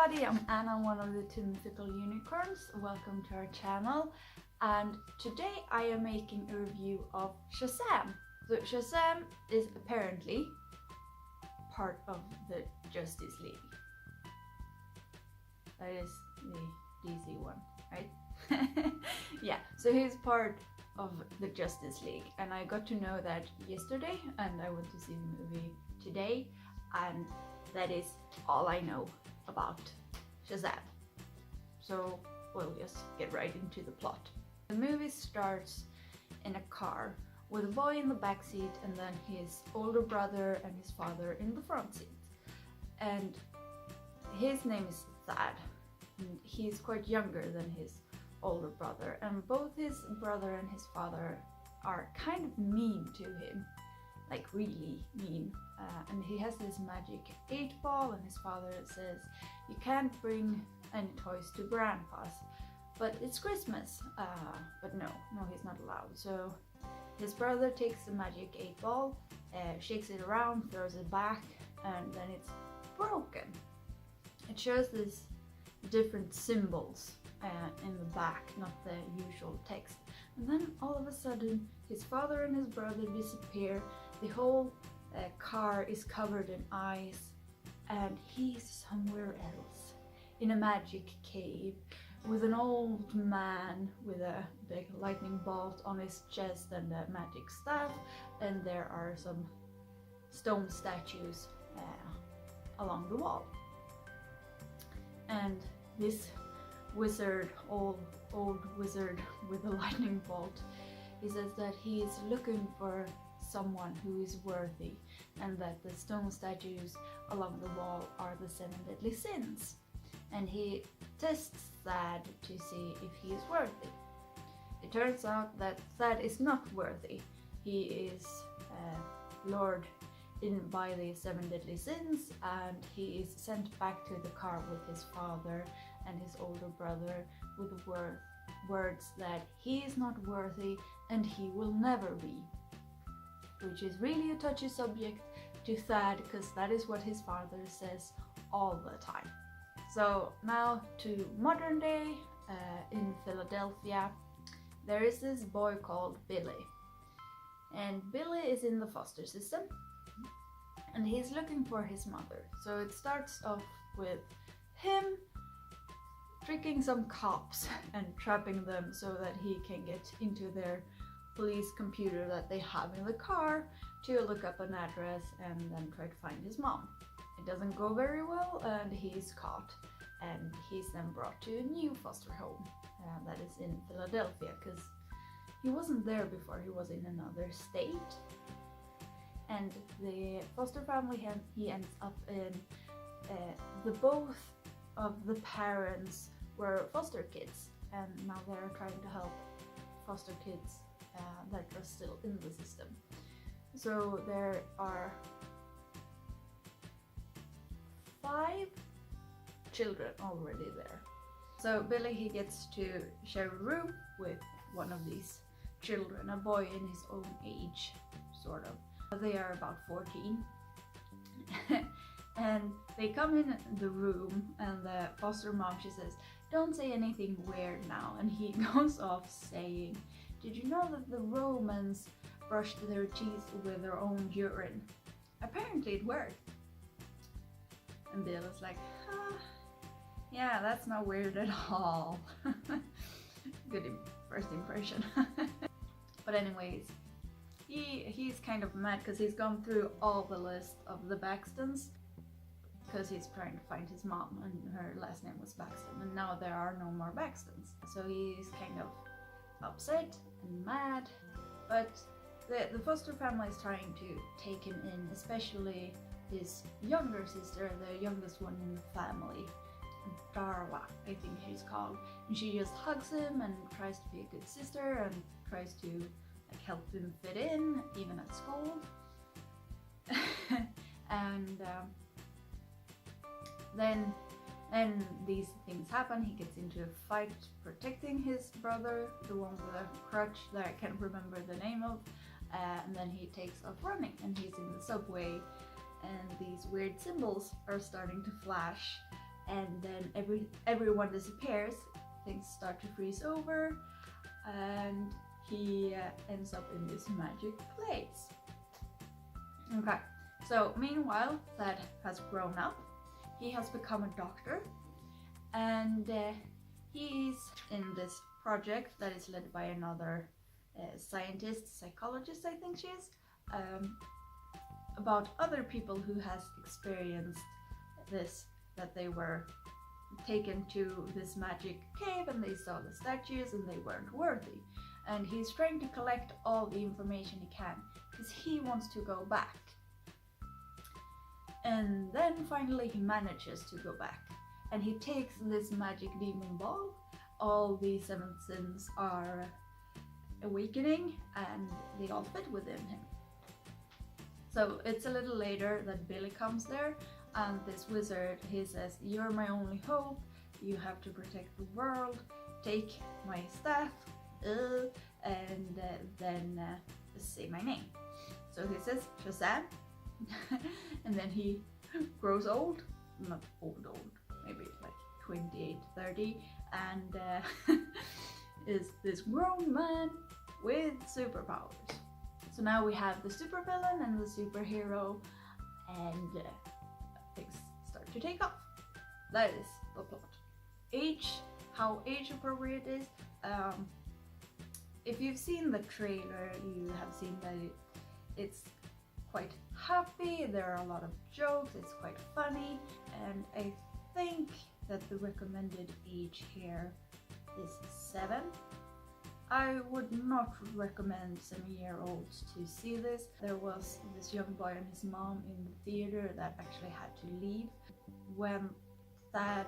everybody, I'm Anna, one of the two mythical unicorns. Welcome to our channel, and today I am making a review of Shazam. So Shazam is apparently part of the Justice League. That is the DC one, right? Yeah, so he's part of the Justice League, and I got to know that yesterday, and I went to see the movie today, and that is all I know about Shazam. So we'll just get right into the plot. The movie starts in a car with a boy in the back seat and then his older brother and his father in the front seat. And his name is Thad, and he's quite younger than his older brother, and both his brother and his father are kind of mean to him, like really mean. And he has this magic 8-ball, and his father says you can't bring any toys to grandpa's, but it's Christmas. But no, he's not allowed. So his brother takes the magic 8-ball, shakes it around, throws it back, and then it's broken. It shows these different symbols in the back, not the usual text. And then all of a sudden his father and his brother disappear. The whole car is covered in ice, and he's somewhere else in a magic cave with an old man with a big lightning bolt on his chest and a magic staff, and there are some stone statues along the wall. And this wizard, old wizard with a lightning bolt, he says that he is looking for someone who is worthy, and that the stone statues along the wall are the 7 deadly sins, and he tests Thad to see if he is worthy. It turns out that Thad is not worthy. He is lured in by the 7 deadly sins, and he is sent back to the car with his father and his older brother with words that he is not worthy and he will never be, which is really a touchy subject to Thad, because that is what his father says all the time. So now to modern day, in Philadelphia, there is this boy called Billy, and Billy is in the foster system, and he's looking for his mother. So it starts off with him tricking some cops and trapping them so that he can get into their police computer that they have in the car to look up an address and then try to find his mom. It doesn't go very well, and he's caught, and he's then brought to a new foster home that is in Philadelphia, because he wasn't there before. He was in another state, and the foster family he ends up in, both of the parents were foster kids, and now they're trying to help foster kids that are still in the system. So there are 5 children already there. So Billy, he gets to share a room with one of these children, a boy in his own age, sort of. They are about 14. And they come in the room, and the foster mom, she says, "Don't say anything weird now." And he goes off saying, "Did you know that the Romans brushed their teeth with their own urine? Apparently it worked." And Bill is like, yeah, that's not weird at all. Good first impression. But anyways, he's kind of mad because he's gone through all the list of the Baxtons, because he's trying to find his mom, and her last name was Baxton, and now there are no more Baxtons. So he's kind of upset and mad, but the foster family is trying to take him in, especially his younger sister, the youngest one in the family, Darla, I think she's called, and she just hugs him and tries to be a good sister and tries to help him fit in, even at school. And then these things happen. He gets into a fight protecting his brother, the one with a crutch that I can't remember the name of, and then he takes off running, and he's in the subway, and these weird symbols are starting to flash, and then everyone disappears. Things start to freeze over, and he ends up in this magic place. Okay, so meanwhile, Thad has grown up. He has become a doctor, and he's in this project that is led by another scientist, psychologist, I think she is, about other people who has experienced this, that they were taken to this magic cave and they saw the statues and they weren't worthy. And he's trying to collect all the information he can because he wants to go back. And then finally he manages to go back, and he takes this magic demon ball. All the seven sins are awakening and they all fit within him. So it's a little later that Billy comes there, and this wizard, he says, "You're my only hope, you have to protect the world, take my staff, and then say my name." So he says, "Shazam," and then he grows old, not old, maybe like 28, 30, and is this grown man with superpowers. So now we have the supervillain and the superhero, and things start to take off. That is the plot. How age appropriate it is. If you've seen the trailer, you have seen that it's quite happy, there are a lot of jokes, it's quite funny, and I think that the recommended age here is 7. I would not recommend 7-year-olds to see this. There was this young boy and his mom in the theater that actually had to leave. When Thad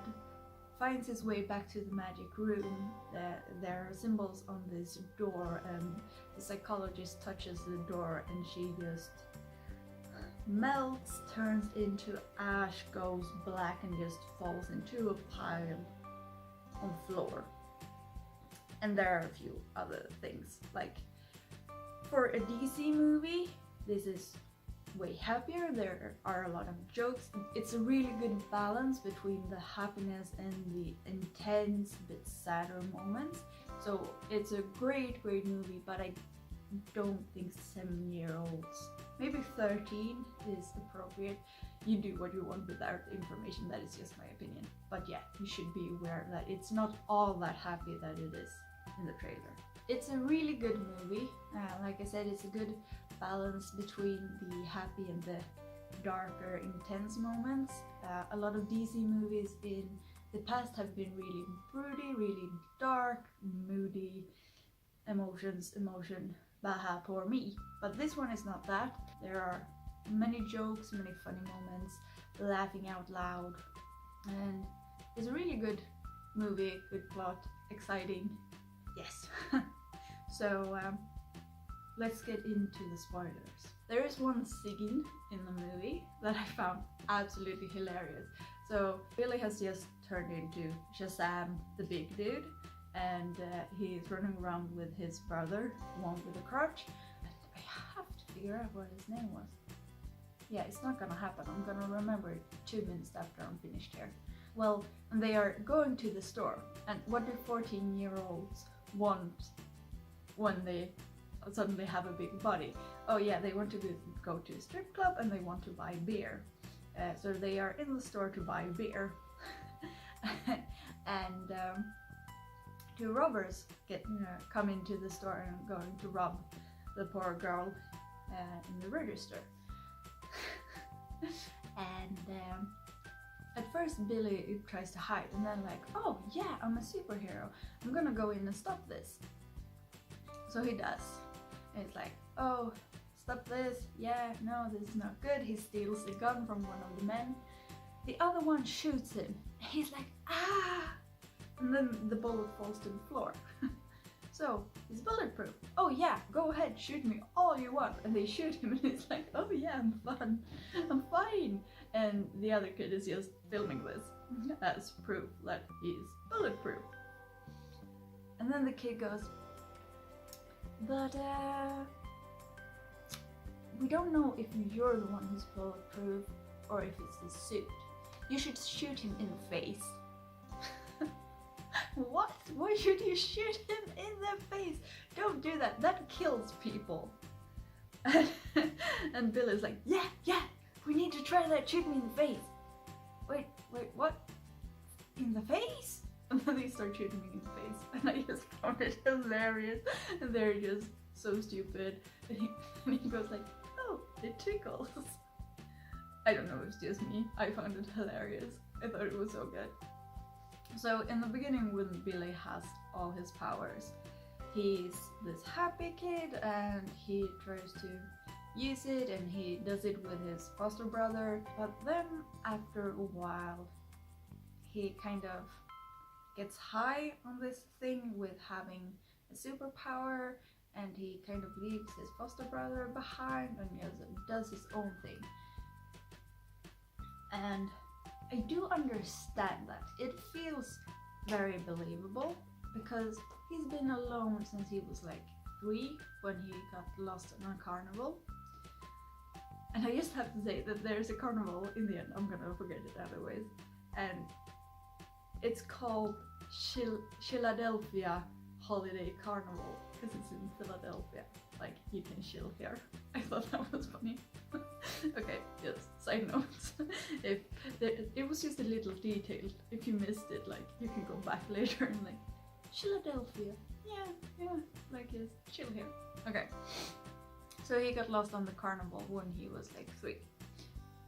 finds his way back to the magic room, there are symbols on this door, and the psychologist touches the door and she just melts, turns into ash, goes black, and just falls into a pile on the floor. And there are a few other things, like for a DC movie, this is way happier. There are a lot of jokes. It's a really good balance between the happiness and the intense, bit sadder moments. So it's a great movie, but I don't think 7-year-olds, maybe 13 is appropriate. You do what you want with that information, that is just my opinion. But yeah, you should be aware that it's not all that happy that it is in the trailer. It's a really good movie. Like I said, it's a good balance between the happy and the darker, intense moments. A lot of DC movies in the past have been really broody, really dark, moody, emotion, baha, poor me. But this one is not that. There are many jokes, many funny moments, laughing out loud, and it's a really good movie, good plot, exciting. Yes. So let's get into the spoilers. There is one scene in the movie that I found absolutely hilarious. So Billy has just turned into Shazam, the big dude, and he's running around with his brother, one with a crutch. I have to figure out what his name was. Yeah, it's not gonna happen. I'm gonna remember it 2 minutes after I'm finished here. Well, and they are going to the store, and what do 14-year-olds want when they suddenly have a big body? Oh yeah, they want to go to a strip club and they want to buy beer. So they are in the store to buy beer. And 2 robbers come into the store and are going to rob the poor girl in the register. And at first Billy tries to hide, and then like, oh yeah, I'm a superhero, I'm gonna go in and stop this. So he does, and it's like, oh, stop this, yeah, no, this is not good. He steals the gun from one of the men. The other one shoots him. He's like, ah, and then the bullet falls to the floor. So he's bulletproof. Oh yeah, go ahead, shoot me all you want. And they shoot him, and he's like, oh yeah, I'm fine. And the other kid is just filming this as proof that he's bulletproof. And then the kid goes, but we don't know if you're the one who's bulletproof or if it's the suit. You should shoot him in the face. What? Why should you shoot him in the face? Don't do that. That kills people. And Billy's like, yeah, we need to try that. Shoot me in the face. Wait, what? In the face? And then they start shooting me in the face. And I just found it hilarious. And they're just so stupid. And he goes like, oh, it tickles. I don't know if it's just me. I found it hilarious. I thought it was so good. So in the beginning, when Billy has all his powers, he's this happy kid and he tries to use it and he does it with his foster brother. But then after a while, he kind of gets high on this thing with having a superpower, and he kind of leaves his foster brother behind and does his own thing. And I do understand that. It feels very believable because he's been alone since he was like 3 when he got lost in a carnival. And I just have to say that there's a carnival in the end. I'm gonna forget it otherwise. And it's called Philadelphia Holiday Carnival because it's in Philadelphia. Like, you can chill here. I thought that was funny. Okay, yes, side notes. It was just a little detail. If you missed it, like, you can go back later and like, Philadelphia. Yeah, like, yes, chill here. Okay. So he got lost on the carnival when he was like 3.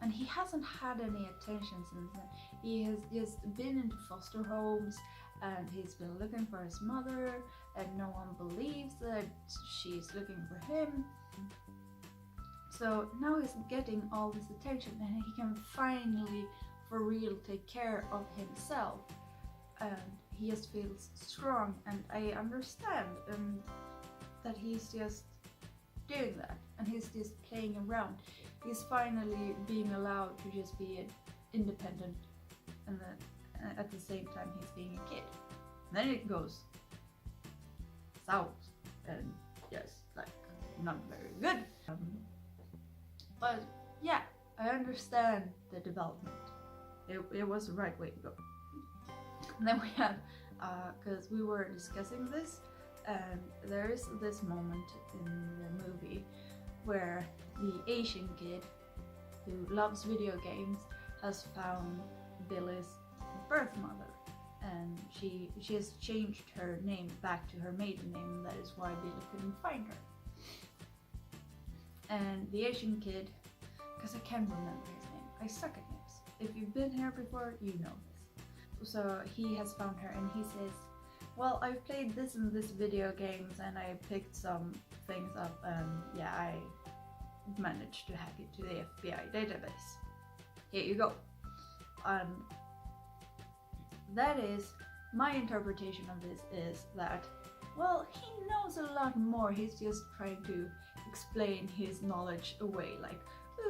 And he hasn't had any attention since then. He has just been into foster homes and he's been looking for his mother and no one believes that she's looking for him. So now he's getting all this attention and he can finally for real take care of himself. And he just feels strong, and I understand that he's just doing that and he's just playing around. He's finally being allowed to just be independent, and then at the same time he's being a kid. And then it goes south, and yes, like, not very good. But yeah, I understand the development. It was the right way to go. And then we have, because we were discussing this, and there is this moment in the movie where the Asian kid who loves video games has found Billy's birth mother, and she has changed her name back to her maiden name, and that is why Billy couldn't find her. And the Asian kid, because I can't remember his name, I suck at names. If you've been here before, you know this. So he has found her and he says, well, I've played this and this video games and I picked some things up, and yeah, I managed to hack it to the FBI database. Here you go. And that is, my interpretation of this is that, well, he knows a lot more. He's just trying to explain his knowledge away, like,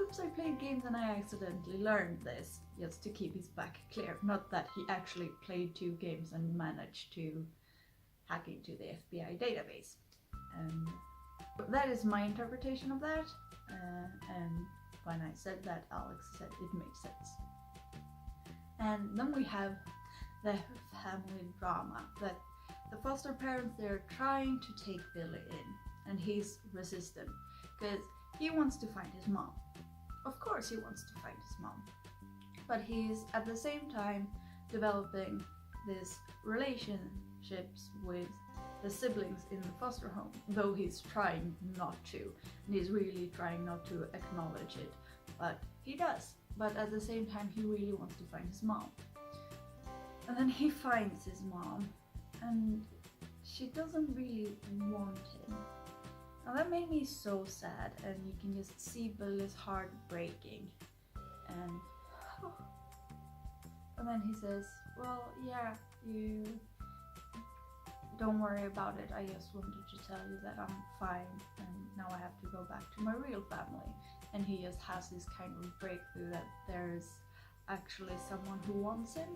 oops, I played games and I accidentally learned this, just to keep his back clear. Not that he actually played 2 games and managed to hack into the FBI database. And that is my interpretation of that. And when I said that, Alex said it makes sense. And then we have the family drama, that the foster parents, they're trying to take Billy in, and he's resistant because he wants to find his mom. Of course he wants to find his mom, but he's at the same time developing these relationships with the siblings in the foster home, though he's trying not to, and he's really trying not to acknowledge it, but he does. But at the same time, he really wants to find his mom. And then he finds his mom, and she doesn't really want him. And that made me so sad, and you can just see Billy's heart breaking. And then he says, well, yeah, you don't worry about it. I just wanted to tell you that I'm fine, and now I have to go back to my real family. And he just has this kind of breakthrough that there's actually someone who wants him,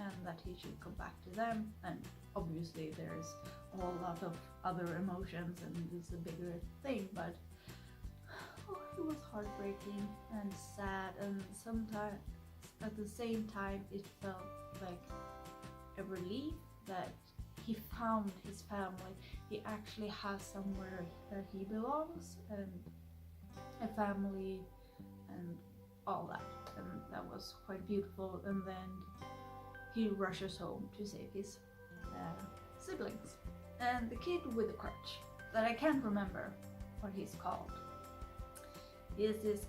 and that he should go back to them. And obviously there's a whole lot of other emotions and it's a bigger thing, but it was heartbreaking and sad, and sometimes at the same time it felt like a relief that he found his family. He actually has somewhere that he belongs, and a family and all that, and that was quite beautiful. And then he rushes home to save his siblings. And the kid with the crutch, that I can't remember what he's called, is this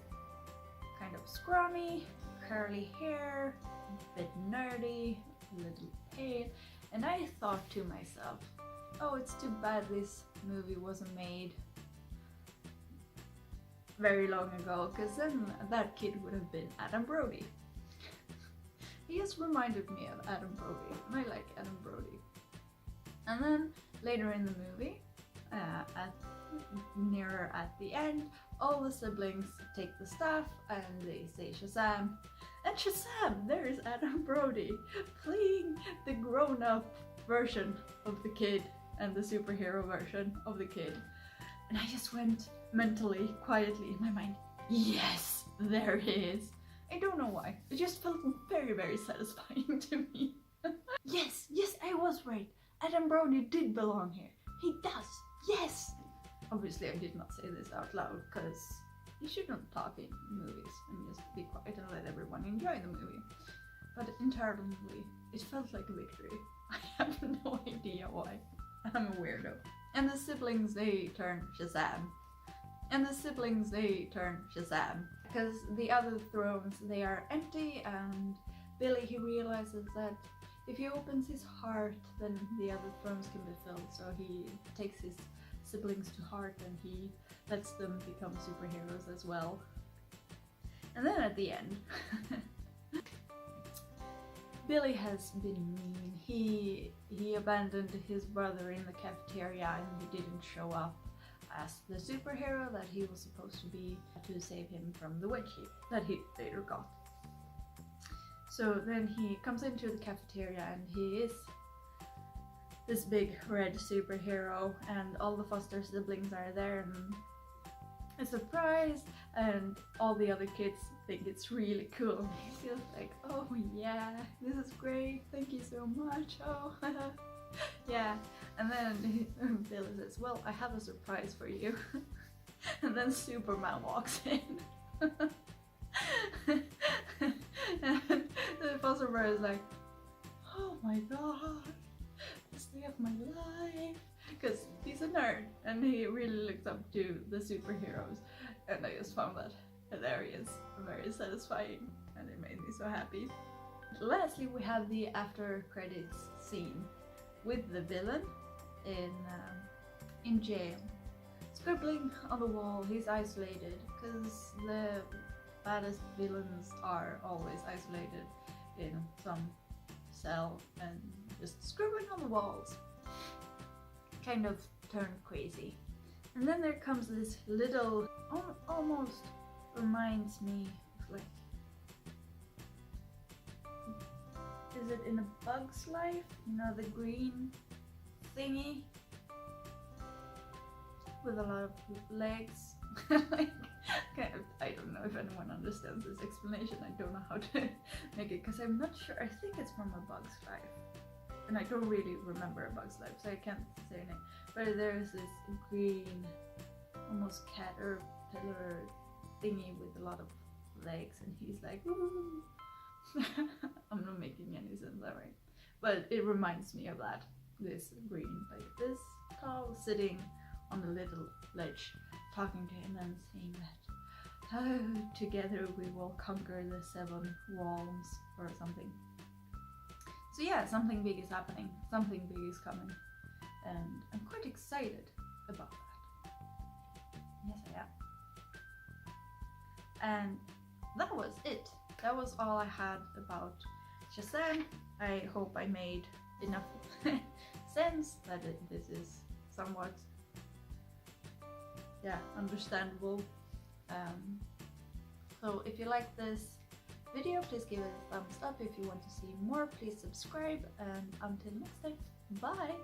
kind of scrawny, curly hair, a bit nerdy, a little pale, and I thought to myself, oh, it's too bad this movie wasn't made very long ago, because then that kid would have been Adam Brody. He just reminded me of Adam Brody, and I like Adam Brody. And then later in the movie, nearer at the end, all the siblings take the staff and they say Shazam. And Shazam, there's Adam Brody playing the grown-up version of the kid and the superhero version of the kid. And I just went mentally, quietly in my mind, yes, there he is. I don't know why, it just felt very, very satisfying to me. Yes, I was right. Adam Brody did belong here. He does, yes! Obviously I did not say this out loud, because you shouldn't talk in movies and just be quiet and let everyone enjoy the movie. But internally, it felt like a victory. I have no idea why. I'm a weirdo. And the siblings, they turn Shazam. Because the other thrones, they are empty, and Billy, he realizes that if he opens his heart, then the other thrones can be filled. So he takes his siblings to heart and he lets them become superheroes as well. And then at the end, Billy has been mean. He abandoned his brother in the cafeteria and he didn't show up as the superhero that he was supposed to be to save him from the witch that he later got. So then he comes into the cafeteria and he is this big red superhero, and all the foster siblings are there and a surprise, and all the other kids think it's really cool. He feels like, oh yeah, this is great, thank you so much, oh yeah. And then Billy says, well, I have a surprise for you. And then Superman walks in. And the foster brother is like, oh my god, this day of my life, because he's a nerd and he really looks up to the superheroes, and I just found that hilarious, very satisfying, and it made me so happy. Lastly, we have the after credits scene with the villain in jail, scribbling on the wall. He's isolated because the baddest villains are always isolated in some cell and just scribbling on the walls, kind of turned crazy. And then there comes this little, almost reminds me of, like, is it in A Bug's Life? You know, the green thingy with a lot of legs. Like, I don't know if anyone understands this explanation. I don't know how to make it, because I'm not sure. I think it's from A Bug's Life, and I don't really remember A Bug's Life, so I can't say it. But there's this green, almost caterpillar thingy with a lot of legs, and he's like, woo. I'm not making any sense, alright, but it reminds me of that. This green, like this tall, sitting on the little ledge, talking to him and saying that, oh, together we will conquer the 7 walls or something. So yeah, something big is happening, something big is coming, and I'm quite excited about that. Yes, I am. And that was it. That was all I had about Shazam. I hope I made enough sense that this is somewhat, yeah, understandable. So if you like this video, please give it a thumbs up. If you want to see more, please subscribe, and until next time, bye!